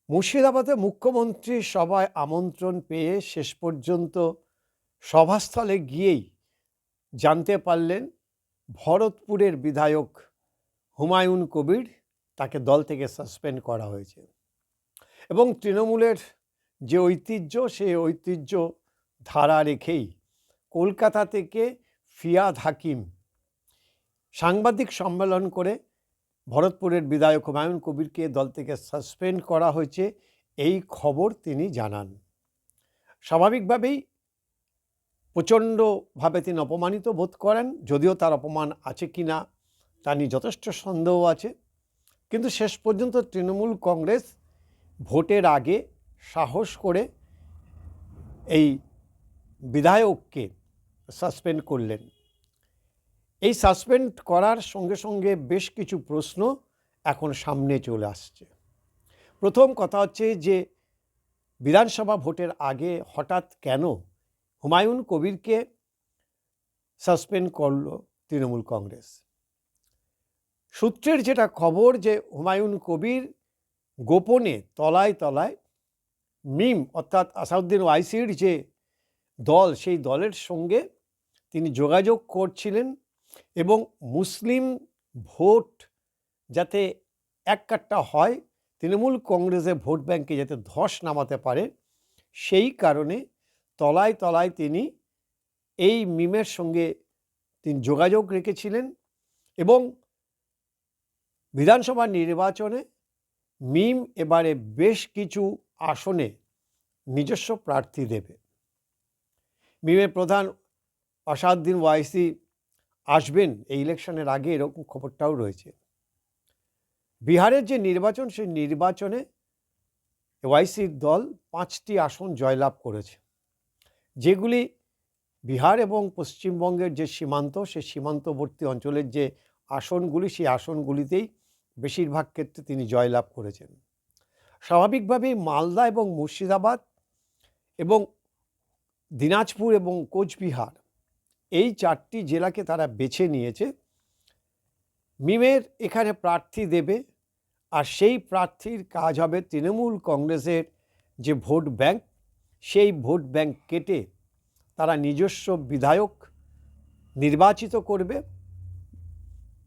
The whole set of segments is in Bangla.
মুর্শিদাবাদে মুখ্যমন্ত্রী সভায় আমন্ত্রণ পেয়ে শেষ পর্যন্ত সভাস্থলে গিয়েই জানতে পারলেন ভরতপুরের বিধায়ক হুমায়ুন কবির তাকে দল থেকে সাসপেন্ড করা হয়েছে এবং তৃণমূলের যে ঐতিহ্য সেই ঐতিহ্য ধারা রেখেই কলকাতা থেকে ফিয়াদ হাকিম সাংবাদিক সম্মেলন করে ভরতপুরের বিধায়ক হুমায়ুন কবিরকে দল থেকে সাসপেন্ড করা হয়েছে এই খবর তিনি জানান। স্বাভাবিকভাবেই প্রচণ্ডভাবে তিনি অপমানিত বোধ করেন, যদিও তার অপমান আছে কি না তা নিয়ে যথেষ্ট সন্দেহ আছে, কিন্তু শেষ পর্যন্ত তৃণমূল কংগ্রেস ভোটের আগে সাহস করে এই বিধায়ককে সাসপেন্ড করলেন। এই সাসপেন্ড করার সঙ্গে সঙ্গে বেশ কিছু প্রশ্ন এখন সামনে চলে আসছে। প্রথম কথা হচ্ছে যে বিধানসভা ভোটের আগে হঠাৎ কেন হুমায়ুন কবিরকে সাসপেন্ড করল তৃণমূল কংগ্রেস। সূত্রের যেটা খবর যে হুমায়ুন কবির গোপনে তলায় তলায় মিম অর্থাৎ আসাউদ্দিন ওয়াইসির যে দল সেই দলের সঙ্গে তিনি যোগাযোগ করছিলেন এবং মুসলিম ভোট যাতে এককাট্টা হয়, তৃণমূল কংগ্রেসের ভোট ব্যাংকে যাতে ধস নামাতে পারে, সেই কারণে তলায় তলায় তিনি এই মিমের সঙ্গে তিনি যোগাযোগ রেখেছিলেন এবং বিধানসভা নির্বাচনে মিম এবারে বেশ কিছু আসনে নিজস্ব প্রার্থী দেবে। মিমের প্রধান আসাদুদ্দিন ওয়াইসি আসবেন এই ইলেকশনের আগে, এরকম খবরটাও রয়েছে। বিহারের যে নির্বাচন সেই নির্বাচনে ওয়াইসির দল 5টি আসন জয়লাভ করেছে, যেগুলি বিহার এবং পশ্চিমবঙ্গের যে সীমান্ত সেই সীমান্তবর্তী অঞ্চলের যে আসনগুলি সেই আসনগুলিতেই বেশিরভাগ ক্ষেত্রে তিনি জয়লাভ করেছেন। স্বাভাবিকভাবেই মালদা এবং মুর্শিদাবাদ এবং দিনাজপুর এবং কোচবিহার এই 4টি জেলাকে তারা বেছে নিয়েছে। মিমের এখানে প্রার্থী দেবে আর সেই প্রার্থীর কাজ হবে তৃণমূল কংগ্রেসের যে ভোট ব্যাংক সেই ভোট ব্যাংক কেটে তারা নিজস্ব বিধায়ক নির্বাচিত করবে।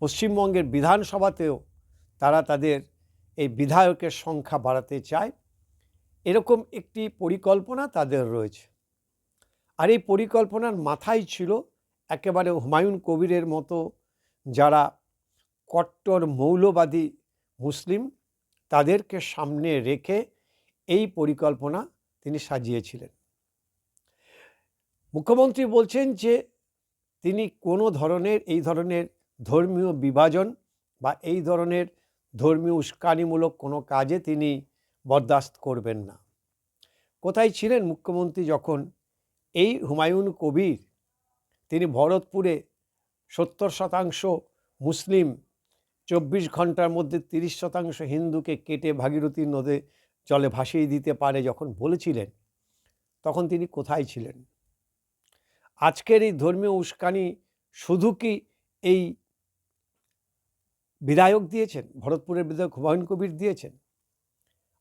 পশ্চিমবঙ্গের বিধানসভাতেও তারা তাদের এই বিধায়কের সংখ্যা বাড়াতে চায়, এরকম একটি পরিকল্পনা তাদের রয়েছে। আর এই পরিকল্পনার মাথায় ছিল একেবারে হুমায়ুন কবিরের মতো যারা কট্টর মৌলবাদী মুসলিম, তাদেরকে সামনে রেখে এই পরিকল্পনা তিনি সাজিয়েছিলেন। মুখ্যমন্ত্রী বলছেন যে তিনি কোনো ধরনের এই ধরনের ধর্মীয় বিভাজন বা এই ধরনের ধর্মীয় উস্কানিমূলক কোনো কাজে তিনি বরদাস্ত করবেন না। কোথায় ছিলেন মুখ্যমন্ত্রী যখন এই হুমায়ুন কবির তিনি ভরতপুরে 70% মুসলিম 24 ঘন্টার মধ্যে 30% হিন্দুকে কেটে ভাগীরথী নদে জলে ভাসিয়ে দিতে পারে যখন বলেছিলেন, তখন তিনি কোথায় ছিলেন? আজকের এই ধর্মীয় উস্কানি শুধু কি এই বিধায়ক দিয়েছেন, ভরতপুরের বিধায়ক হুমায়ুন কবির দিয়েছেন?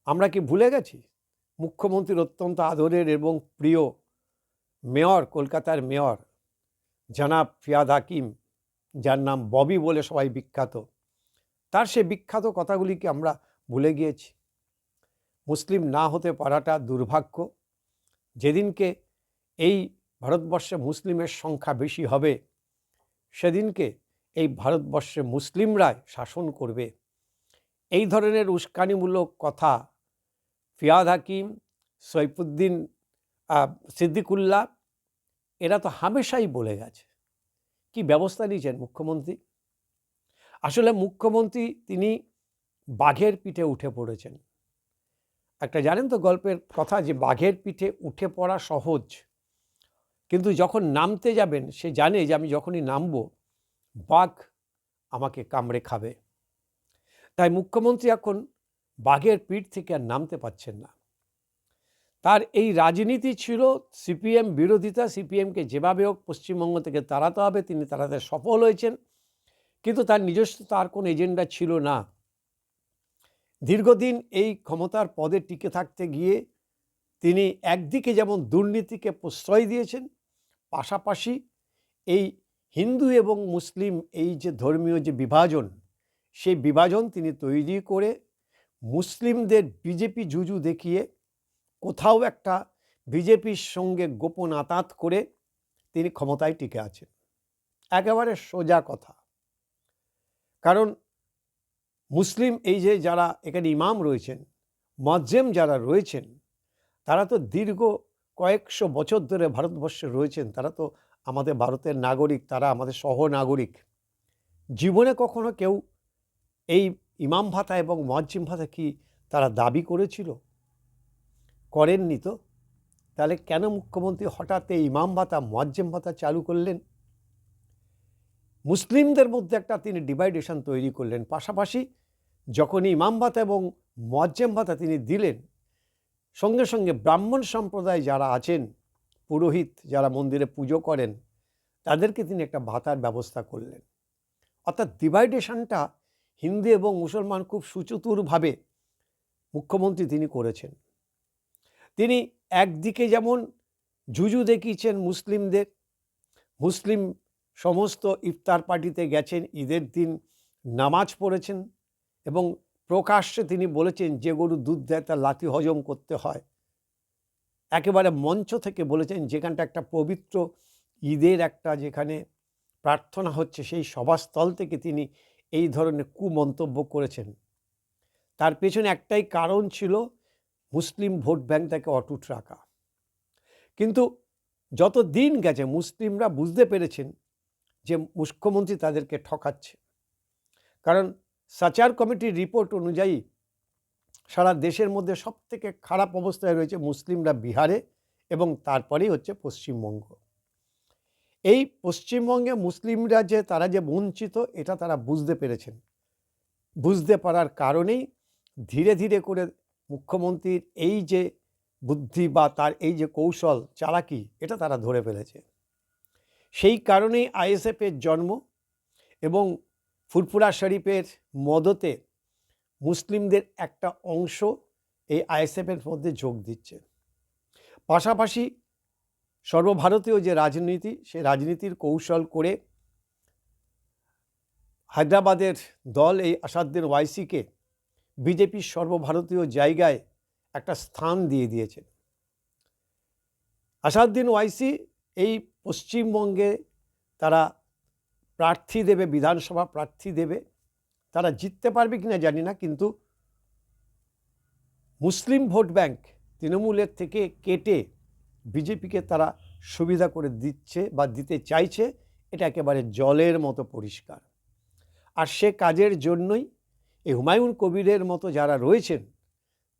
আমরা কি ভুলে গেছি মুখ্যমন্ত্রীর অত্যন্ত আদরের এবং প্রিয় মেয়র, কলকাতার মেয়র জনাব ফিয়াদ হাকিম, যার নাম ববি বলে সবাই বিখ্যাত, তার সে বিখ্যাত কথাগুলিকে আমরা ভুলে গিয়েছি? মুসলিম না হতে পারাটা দুর্ভাগ্য। যেদিনকে এই ভারতবর্ষে মুসলিমের সংখ্যা বেশি হবে সেদিনকে এই ভারতবর্ষে মুসলিমরাই শাসন করবে। এই ধরনের উস্কানিমূলক কথা ফিয়াদ হাকিম, সৈফুদ্দিন সিদ্দিকুল্লাহ এরা তো হামেশাই বলে গেছে। কি ব্যবস্থা নিয়েছেন মুখ্যমন্ত্রী? আসলে মুখ্যমন্ত্রী তিনি বাঘের পিঠে উঠে পড়েছেন। একটা জানেন তো গল্পের কথা যে বাঘের পিঠে উঠে পড়া সহজ, কিন্তু যখন নামতে যাবেন সে জানে যে আমি যখনই নামবো বাঘ আমাকে কামড়ে খাবে। তাই মুখ্যমন্ত্রী এখন বাঘের পিঠ থেকে আর নামতে পারছেন না। তার এই রাজনীতি ছিল সিপিএম বিরোধিতা, সিপিএমকে যেভাবে হোক পশ্চিমবঙ্গ থেকে তাড়াতে হবে, তিনি তাড়াতে সফল হয়েছেন, কিন্তু তার নিজস্ব তার কোনো এজেন্ডা ছিল না। দীর্ঘদিন এই ক্ষমতার পদে টিকে থাকতে গিয়ে তিনি একদিকে যেমন দুর্নীতিকে প্রশ্রয় দিয়েছেন, পাশাপাশি এই হিন্দু এবং মুসলিম এই যে ধর্মীয় যে বিভাজন, সেই বিভাজন তিনি তৈরি করে মুসলিমদের বিজেপি জুজু দেখিয়ে কোথাও একটা বিজেপির সঙ্গে গোপন আঁতাত করে তিনি ক্ষমতায় টিকে আছেন। একেবারে সোজা কথা। কারণ মুসলিম এই যে যারা এখানে ইমাম রয়েছেন, মুয়াজ্জিম যারা রয়েছেন, তারা তো দীর্ঘ কয়েকশো বছর ধরে ভারতবর্ষে রয়েছেন। তারা তো আমাদের ভারতের নাগরিক, তারা আমাদের সহনাগরিক। জীবনে কখনো কেউ এই ইমাম ভাতা এবং মুয়াজ্জিম ভাতা কি তারা দাবি করেছিল? করেননি তো। তাহলে কেন মুখ্যমন্ত্রী হঠাৎ এই ইমাম ভাতা মুয়াজ্জিম ভাতা চালু করলেন? মুসলিমদের মধ্যে একটা তিনি ডিভাইডেশন তৈরি করলেন। পাশাপাশি যখন ইমাম ভাতা এবং মুয়াজ্জিম ভাতা তিনি দিলেন, সঙ্গে সঙ্গে ব্রাহ্মণ সম্প্রদায় যারা আছেন, পুরোহিত যারা মন্দিরে পুজো করেন, তাদেরকে তিনি একটা ভাতার ব্যবস্থা করলেন। অর্থাৎ ডিভাইডেশনটা হিন্দু এবং মুসলমান খুব সুচতুরভাবে মুখ্যমন্ত্রী তিনি করেছেন। তিনি একদিকে যেমন জুজু দেখিয়েছেন মুসলিমদের, মুসলিম সমস্ত ইফতার পার্টিতে গেছেন, ঈদের দিন নামাজ পড়েছেন এবং প্রকাশ্যে তিনি বলেছেন যে গরু দুধ দেয় তার লাথি হজম করতে হয়। একেবারে মঞ্চ থেকে বলেছেন, যেখানটা একটা পবিত্র ঈদের একটা যেখানে প্রার্থনা হচ্ছে, সেই সভাস্থল থেকে তিনি এই ধরনের কুমন্তব্য করেছেন। তার পেছনে একটাই কারণ ছিল, মুসলিম ভোট ব্যাংকটাকে অটুট রাখা। কিন্তু যত দিন গেছে মুসলিমরা বুঝতে পেরেছেন যে মুখ্যমন্ত্রী তাদেরকে ঠকাচ্ছে। কারণ সাচার কমিটির রিপোর্ট অনুযায়ী সারা দেশের মধ্যে সবথেকে খারাপ অবস্থায় রয়েছে মুসলিমরা বিহারে, এবং তারপরেই হচ্ছে পশ্চিমবঙ্গ। এই পশ্চিমবঙ্গে মুসলিমরা যে তারা যে বঞ্চিত, এটা তারা বুঝতে পেরেছেন। বুঝতে পারার কারণেই ধীরে ধীরে করে মুখ্যমন্ত্রীর এই যে বুদ্ধি বা তার এই যে কৌশল চালাকি, এটা তারা ধরে ফেলেছে। সেই কারণেই আইএসএফের জন্ম, এবং ফুরফুরা শরীফের মদতে মুসলিমদের একটা অংশ এই আইএসএফের মধ্যে যোগ দিচ্ছে। পাশাপাশি সর্বভারতীয় যে রাজনীতি, সে রাজনীতির কৌশল করে হায়দ্রাবাদের দল এই আসাদুদ্দিন ওয়াইসিকে বিজেপির সর্বভারতীয় জায়গায় একটা স্থান দিয়ে দিয়েছেন। আসাদুদ্দিন ওয়াইসি এই পশ্চিমবঙ্গে তারা প্রার্থী দেবে, বিধানসভা প্রার্থী দেবে। তারা জিততে পারবে কিনা জানি না, কিন্তু মুসলিম ভোট ব্যাংক তৃণমূলের থেকে কেটে বিজেপিকে তারা সুবিধা করে দিচ্ছে বা দিতে চাইছে, এটা একেবারে জলের মতো পরিষ্কার। আর সে কাজের জন্যই এই হুমায়ুন কবিরের মতো যারা রয়েছেন,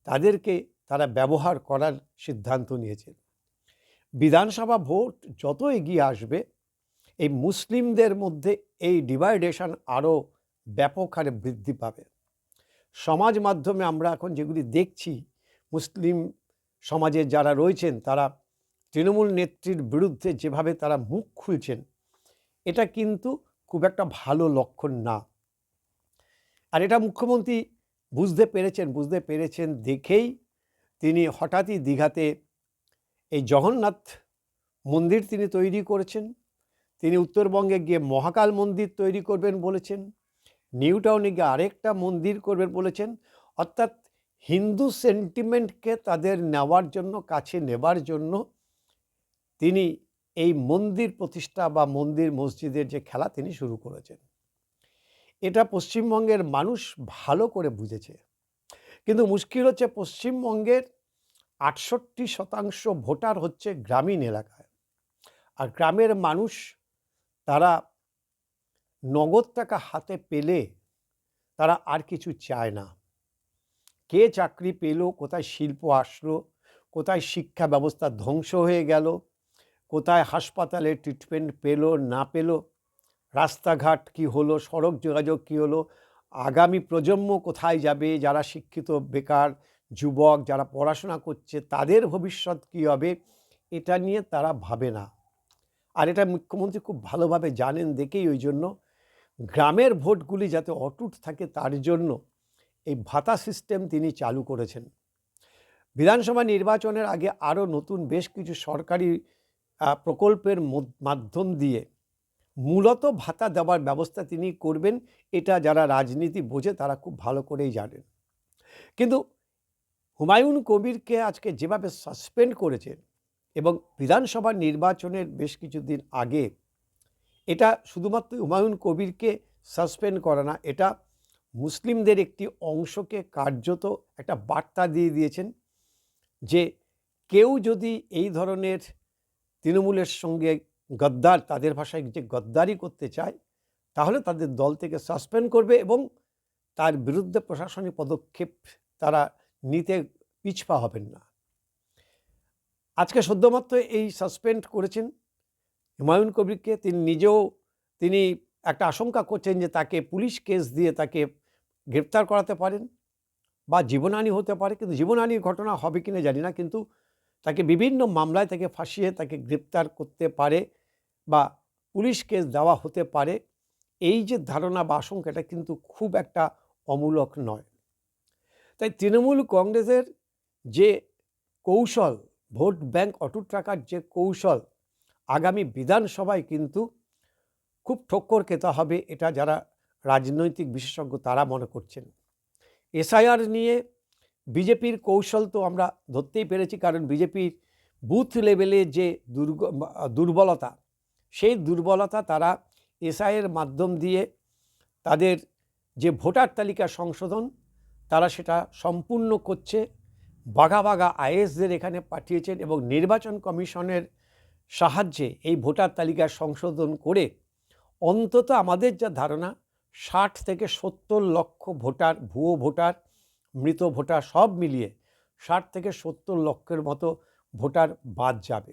তাদেরকে তারা ব্যবহার করার সিদ্ধান্ত নিয়েছেন। বিধানসভা ভোট যত এগিয়ে আসবে, এই মুসলিমদের মধ্যে এই ডিভাইডেশন আরও ব্যাপক হারে বৃদ্ধি পাবে। সমাজ মাধ্যমে আমরা এখন যেগুলি দেখছি, মুসলিম সমাজে যারা রয়েছেন তারা তৃণমূল নেত্রীর বিরুদ্ধে যেভাবে তারা মুখ খুলছেন, এটা কিন্তু খুব একটা ভালো লক্ষণ না। আর এটা মুখ্যমন্ত্রী বুঝতে পেরেছেন দেখেই তিনি হঠাৎই দীঘাতে এই জগন্নাথ মন্দির তিনি তৈরি করেছেন। তিনি উত্তরবঙ্গে গিয়ে মহাকাল মন্দির তৈরি করবেন বলেছেন, নিউ টাউনে গিয়ে আরেকটা মন্দির করবেন বলেছেন। অর্থাৎ হিন্দু সেন্টিমেন্টকে তাদের নেওয়ার জন্য, কাছে নেবার জন্য তিনি এই মন্দির প্রতিষ্ঠা বা মন্দির মসজিদের যে খেলা তিনি শুরু করেছেন। এটা পশ্চিমবঙ্গের মানুষ ভালো করে বুঝেছে। কিন্তু মুশকিল হচ্ছে, পশ্চিমবঙ্গের 68% ভোটার হচ্ছে গ্রামীণ এলাকায়। আর গ্রামের মানুষ তারা নগদ টাকা হাতে পেলে তারা আর কিছু চায় না। কে চাকরি পেল, কোথায় শিল্প আসলো, কোথায় শিক্ষা ব্যবস্থা ধ্বংস হয়ে গেল, কোথায় হাসপাতালে ট্রিটমেন্ট পেল না পেল, রাস্তাঘাট কি হলো, সড়ক যোগাযোগ কি হলো, আগামী প্রজন্ম কোথায় যাবে, যারা শিক্ষিত বেকার যুবক যারা পড়াশোনা করছে তাদের ভবিষ্যৎ কী হবে, এটা নিয়ে তারা ভাবে না। আর এটা মুখ্যমন্ত্রী খুব ভালোভাবে জানেন দেখেই ওই জন্য গ্রামের ভোটগুলি যাতে অটুট থাকে, তার জন্য এই ভাতা সিস্টেম তিনি চালু করেছেন। বিধানসভা নির্বাচনের আগে আরও নতুন বেশ কিছু সরকারি প্রকল্পের মাধ্যম দিয়ে মূলত ভাতা দেওয়ার ব্যবস্থা তিনি করবেন, এটা যারা রাজনীতি বোঝে তারা খুব ভালো করেই জানেন। কিন্তু হুমায়ুন কবিরকে আজকে যেভাবে সাসপেন্ড করেছেন এবং বিধানসভা নির্বাচনের বেশ কিছুদিন আগে, এটা শুধুমাত্র হুমায়ুন কবিরকে সাসপেন্ড করে না, এটা মুসলিমদের একটি অংশকে কার্যত একটা বার্তা দিয়ে দিয়েছেন যে কেউ যদি এই ধরনের তৃণমূলের সঙ্গে গদ্দার, তাদের ভাষায় যে গদ্দারি করতে চায়, তাহলে তাদের দল থেকে সাসপেন্ড করবে এবং তার বিরুদ্ধে প্রশাসনিক পদক্ষেপ তারা নিতে পিছপা হবেন না। আজকে সদ্যমাত্র এই সাসপেন্ড করেছেন হুমায়ুন কবিরকে। তিনি একটা আশঙ্কা করছেন যে তাকে পুলিশ কেস দিয়ে তাকে গ্রেপ্তার করাতে পারেন বা জীবনহানি হতে পারে, কিন্তু জীবনহানির ঘটনা হবে কিনা জানি না, কিন্তু তাকে বিভিন্ন মামলায় তাকে ফাঁসিয়ে তাকে গ্রেপ্তার করতে পারে বা পুলিশ কেস দেওয়া হতে পারে। এই যে ধারণা বা আশঙ্কা, এটা কিন্তু খুব একটা অমূলক নয়। তাই তৃণমূল কংগ্রেসের যে কৌশল, ভোট ব্যাংক অটুট রাখার যে কৌশল, আগামী বিধানসভায় কিন্তু খুব ঠক্কর খেতে হবে, এটা যারা রাজনৈতিক বিশেষজ্ঞ তারা মনে করছেন। এসআইআর নিয়ে বিজেপির কৌশল তো আমরা ধরতেই পেরেছি, কারণ বিজেপির বুথ লেভেলে যে দুর্বলতা, সেই দুর্বলতা তারা এসআইআর মাধ্যম দিয়ে তাদের যে ভোটার তালিকা সংশোধন, তারা সেটা সম্পূর্ণ করছে। বাঘা বাঘা আইএসদের এখানে পাঠিয়েছেন এবং নির্বাচন কমিশনের সাহায্যে এই ভোটার তালিকা সংশোধন করে অন্তত আমাদের যা ধারণা 60 থেকে 70 লক্ষ ভোটার, ভুয়ো ভোটার, মৃত ভোটার সব মিলিয়ে 60 থেকে 70 লক্ষের মতো ভোটার বাদ যাবে।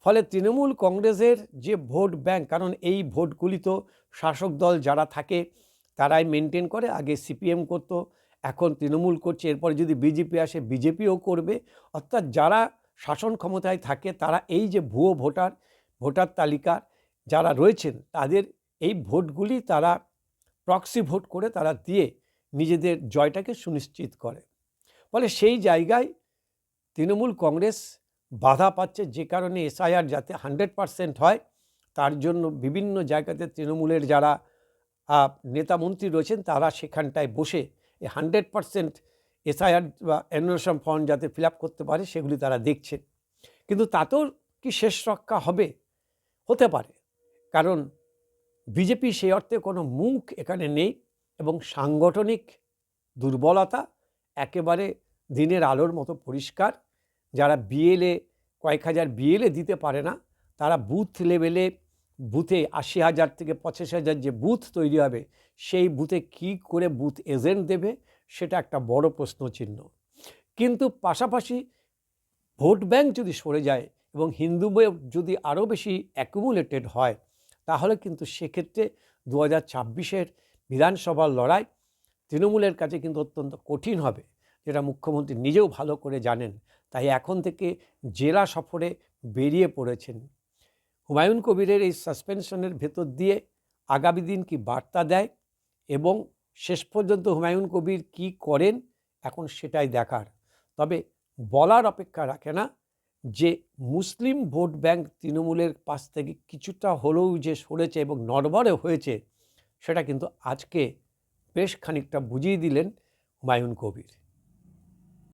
ফলে তৃণমূল কংগ্রেসের যে ভোট ব্যাংক, কারণ এই ভোটগুলি তো শাসক দল যারা থাকে তারাই মেনটেন করে, আগে সিপিএম করতো, এখন তৃণমূল করছে, এরপরে যদি বিজেপি আসে বিজেপিও করবে। অর্থাৎ যারা শাসন ক্ষমতায় থাকে তারা এই যে ভুয়ো ভোটার তালিকার যারা রয়েছেন তাদের এই ভোটগুলি তারা প্রক্সি ভোট করে তারা দিয়ে নিজেদের জয়টাকে সুনিশ্চিত করে। ফলে সেই জায়গায় তৃণমূল কংগ্রেস বাধা পাচ্ছে, যে কারণে এসআইআর যাতে 100% হয় তার জন্য বিভিন্ন জায়গাতে তৃণমূলের যারা নেতা মন্ত্রী রয়েছেন তারা সেখানটায় বসে এই 100% এসআইআর বা এনুমেরেশন ফর্ম যাতে ফিল আপ করতে পারে সেগুলি তারা দেখছেন। কিন্তু তাতেও কি শেষ রক্ষা হবে? হতে পারে, কারণ বিজেপি সেই অর্থে কোনো মুখ এখানে নেই এবং সাংগঠনিক দুর্বলতা একেবারে দিনের আলোর মতো পরিষ্কার। যারা বিএলএ, কয়েক হাজার বিএলএ দিতে পারে না, তারা বুথ লেভেলে বুথে 80,000 থেকে 85,000 যে বুথ তৈরি হবে সেই বুথে কি করে বুথ এজেন্ট দেবে, সেটা একটা বড় প্রশ্নচিহ্ন। কিন্তু পাশাপাশি ভোট ব্যাংক যদি সরে যায় এবং হিন্দু ভোট যদি আরও বেশি অ্যাকুমুলেটেড হয়, তাহলে কিন্তু সেক্ষেত্রে 2026-এর বিধানসভার লড়াই তৃণমূলের কাছে কিন্তু অত্যন্ত কঠিন হবে, যেটা মুখ্যমন্ত্রী নিজেও ভালো করে জানেন। তাই এখন থেকে জেলা সফরে বেরিয়ে পড়েছেন। হুমায়ুন কবিরের এই সাসপেনশনের ভেতর দিয়ে আগামী দিন কি বার্তা দেয় এবং শেষ পর্যন্ত হুমায়ুন কবির কি করেন এখন সেটাই দেখার। তবে বলার অপেক্ষা রাখে না যে মুসলিম ভোট ব্যাংক তৃণমূলের পাশ থেকে কিছুটা হলেও যে সরেছে এবং নড়বড়ে হয়েছে, সেটা কিন্তু আজকে বেশ খানিকটা বুঝিয়ে দিলেন হুমায়ুন কবির।